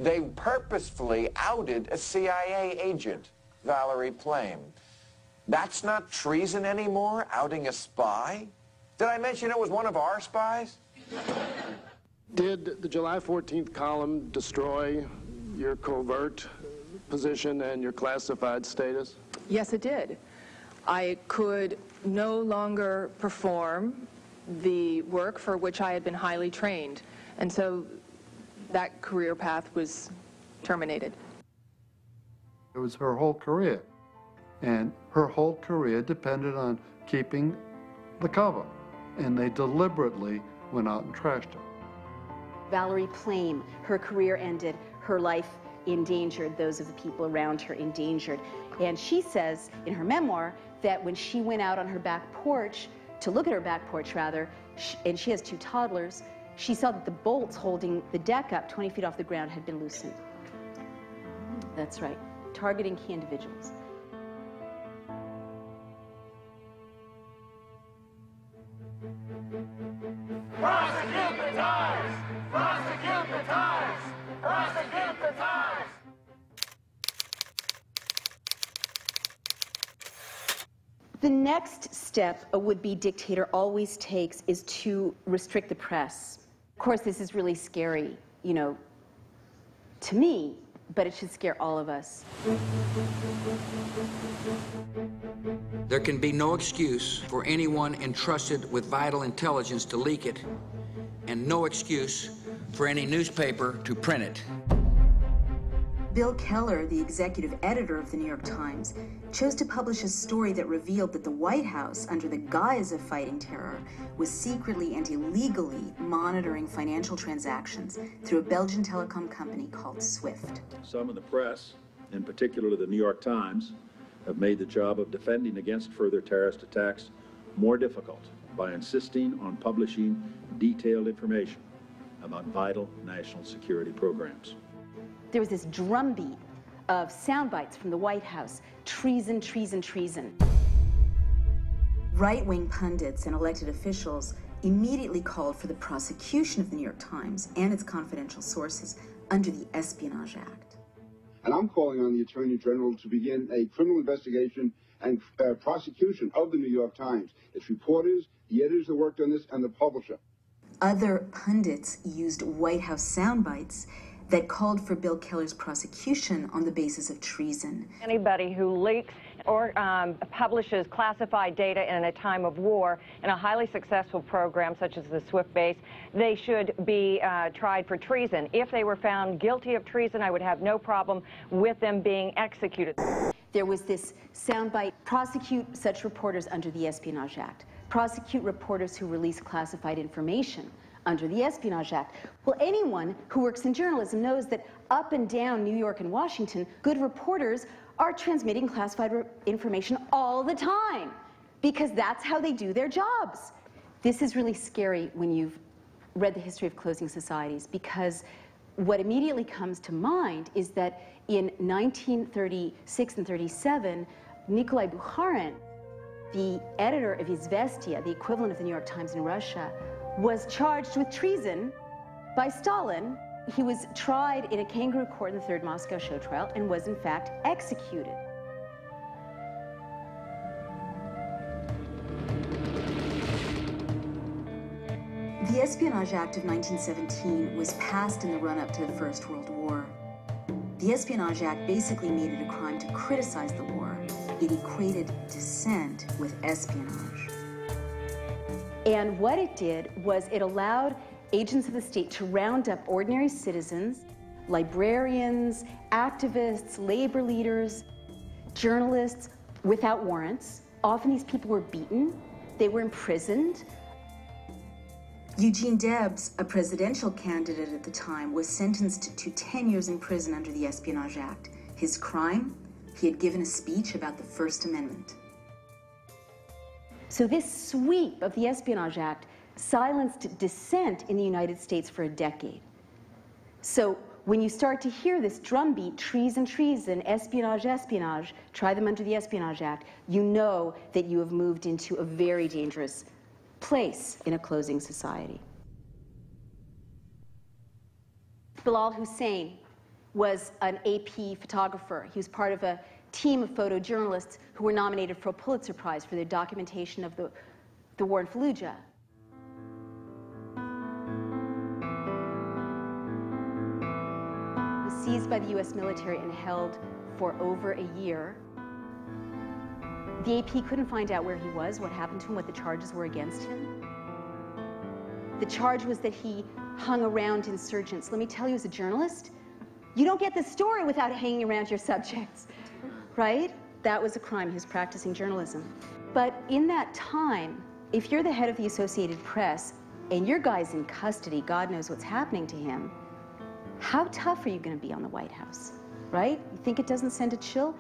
They purposefully outed a CIA agent, Valerie Plame. That's not treason anymore, outing a spy? Did I mention it was one of our spies? Did the July 14th column destroy your covert position and your classified status? Yes, it did. I could no longer perform the work for which I had been highly trained, and so that career path was terminated. It was her whole career, and her whole career depended on keeping the cover, and they deliberately went out and trashed her. Valerie Plame, her career ended, her life endangered, those of the people around her endangered. And she says in her memoir that when she went out on her back porch, to look at her back porch rather, and she has 2 toddlers, she saw that the bolts holding the deck up 20 feet off the ground had been loosened. That's right, targeting key individuals. Prosecute the Times! Prosecute the Times! Prosecute the Times! The next step a would-be dictator always takes is to restrict the press. Of course, this is really scary, you know, to me, but it should scare all of us. There can be no excuse for anyone entrusted with vital intelligence to leak it, and no excuse for any newspaper to print it. Bill Keller, the executive editor of the New York Times, chose to publish a story that revealed that the White House, under the guise of fighting terror, was secretly and illegally monitoring financial transactions through a Belgian telecom company called SWIFT. Some in the press, in particular the New York Times, have made the job of defending against further terrorist attacks more difficult by insisting on publishing detailed information about vital national security programs. There was this drumbeat of sound bites from the White House. Treason, treason, treason. Right-wing pundits and elected officials immediately called for the prosecution of the New York Times and its confidential sources under the Espionage Act. And I'm calling on the Attorney General to begin a criminal investigation and prosecution of the New York Times, its reporters, the editors that worked on this, and the publisher. Other pundits used White House sound bites that called for Bill Keller's prosecution on the basis of treason. Anybody who leaks or publishes classified data in a time of war in a highly successful program such as the SWIFT base, they should be tried for treason. If they were found guilty of treason, I would have no problem with them being executed. There was this soundbite: prosecute such reporters under the Espionage Act. Prosecute reporters who release classified information under the Espionage Act. Well, anyone who works in journalism knows that up and down New York and Washington, good reporters are transmitting classified information all the time, because that's how they do their jobs. This is really scary when you've read the history of closing societies, because what immediately comes to mind is that in 1936 and 37, Nikolai Bukharin, the editor of Izvestia, the equivalent of the New York Times in Russia, was charged with treason by Stalin. He was tried in a kangaroo court in the Third Moscow Show trial and was in fact executed. The Espionage Act of 1917 was passed in the run-up to the First World War. The Espionage Act basically made it a crime to criticize the war. It equated dissent with espionage. And what it did was it allowed agents of the state to round up ordinary citizens, librarians, activists, labor leaders, journalists, without warrants. Often these people were beaten, they were imprisoned. Eugene Debs, a presidential candidate at the time, was sentenced to 10 years in prison under the Espionage Act. His crime? He had given a speech about the First Amendment. So this sweep of the Espionage Act silenced dissent in the United States for a decade. So when you start to hear this drumbeat, treason, treason, espionage, espionage, try them under the Espionage Act, you know that you have moved into a very dangerous place in a closing society. Bilal Hussein, was an AP photographer. He was part of a team of photojournalists who were nominated for a Pulitzer Prize for their documentation of the war in Fallujah. He was seized by the US military and held for over a year. The AP couldn't find out where he was, what happened to him, what the charges were against him. The charge was that he hung around insurgents. Let me tell you, as a journalist, you don't get the story without hanging around your subjects, right? That was a crime. He was practicing journalism. But in that time, if you're the head of the Associated Press and your guy's in custody, God knows what's happening to him, how tough are you going to be on the White House, right? You think it doesn't send a chill?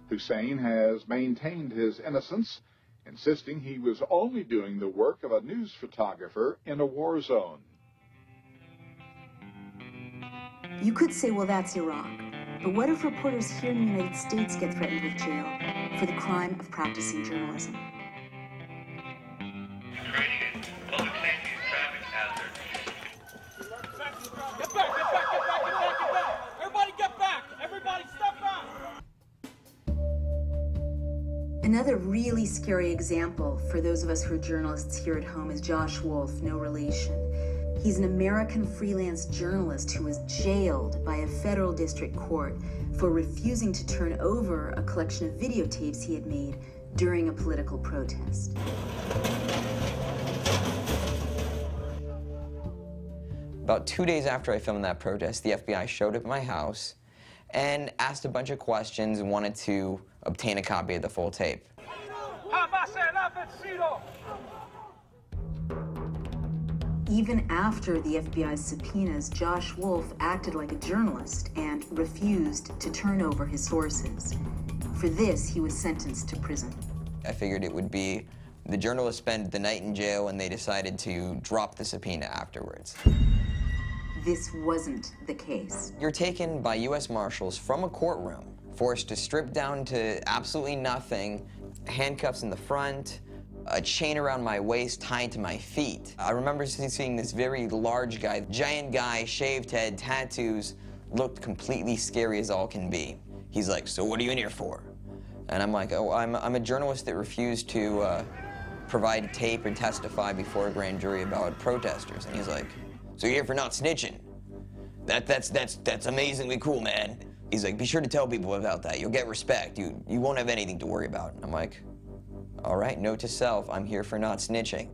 Hussein has maintained his innocence, insisting he was only doing the work of a news photographer in a war zone. You could say, well, that's Iraq. But what if reporters here in the United States get threatened with jail for the crime of practicing journalism? Get back! Everybody get back! Everybody step back! Another really scary example for those of us who are journalists here at home is Josh Wolf, no relation. He's an American freelance journalist who was jailed by a federal district court for refusing to turn over a collection of videotapes he had made during a political protest. About 2 days after I filmed that protest, the FBI showed up at my house and asked a bunch of questions and wanted to obtain a copy of the full tape. Even after the FBI's subpoenas, Josh Wolf acted like a journalist and refused to turn over his sources. For this, he was sentenced to prison. I figured it would be the journalists spent the night in jail and they decided to drop the subpoena afterwards. This wasn't the case. You're taken by U.S. Marshals from a courtroom, forced to strip down to absolutely nothing, handcuffs in the front, a chain around my waist tied to my feet. I remember seeing this very large guy, giant guy, shaved head, tattoos, looked completely scary as all can be. He's like, "So what are you in here for?" And I'm like, "Oh, I'm a journalist that refused to provide tape and testify before a grand jury about protesters." And he's like, "So you're here for not snitching? That's amazingly cool, man." He's like, "Be sure to tell people about that. You'll get respect. You won't have anything to worry about." And I'm like, all right, note to self, I'm here for not snitching.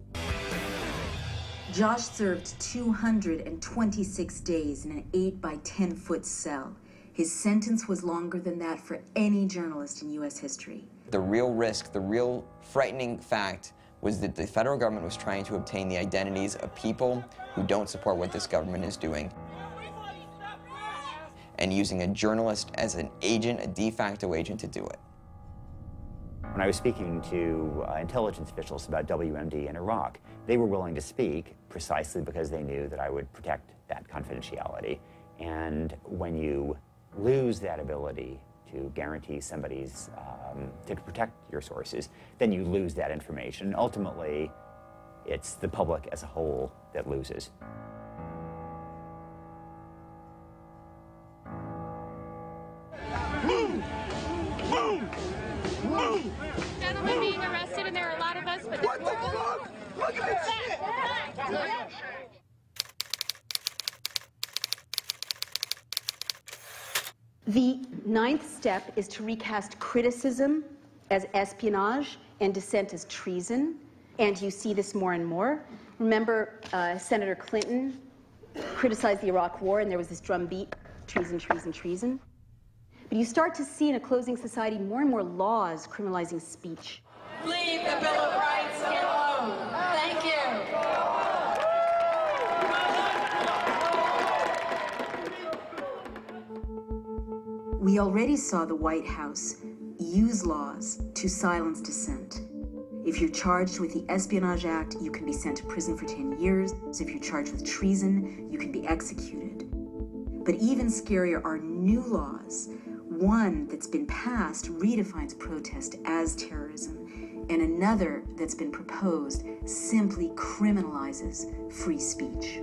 Josh served 226 days in an 8 by 10 foot cell. His sentence was longer than that for any journalist in U.S. history. The real risk, the real frightening fact was that the federal government was trying to obtain the identities of people who don't support what this government is doing, and using a journalist as an agent, a de facto agent, to do it. When I was speaking to intelligence officials about WMD in Iraq, they were willing to speak precisely because they knew that I would protect that confidentiality. And when you lose that ability to guarantee somebody's, to protect your sources, then you lose that information. Ultimately, it's the public as a whole that loses. Gentlemen being arrested, and there are a lot of us, but what the fuck? Look at this shit! The 9th step is to recast criticism as espionage and dissent as treason, and you see this more and more. Remember, Senator Clinton criticized the Iraq War, and there was this drumbeat, treason, treason, treason. But you start to see in a closing society more and more laws criminalizing speech. Leave the Bill of Rights alone. Thank you. We already saw the White House use laws to silence dissent. If you're charged with the Espionage Act, you can be sent to prison for 10 years. If you're charged with treason, you can be executed. But even scarier are new laws. One that's been passed redefines protest as terrorism, and another that's been proposed simply criminalizes free speech.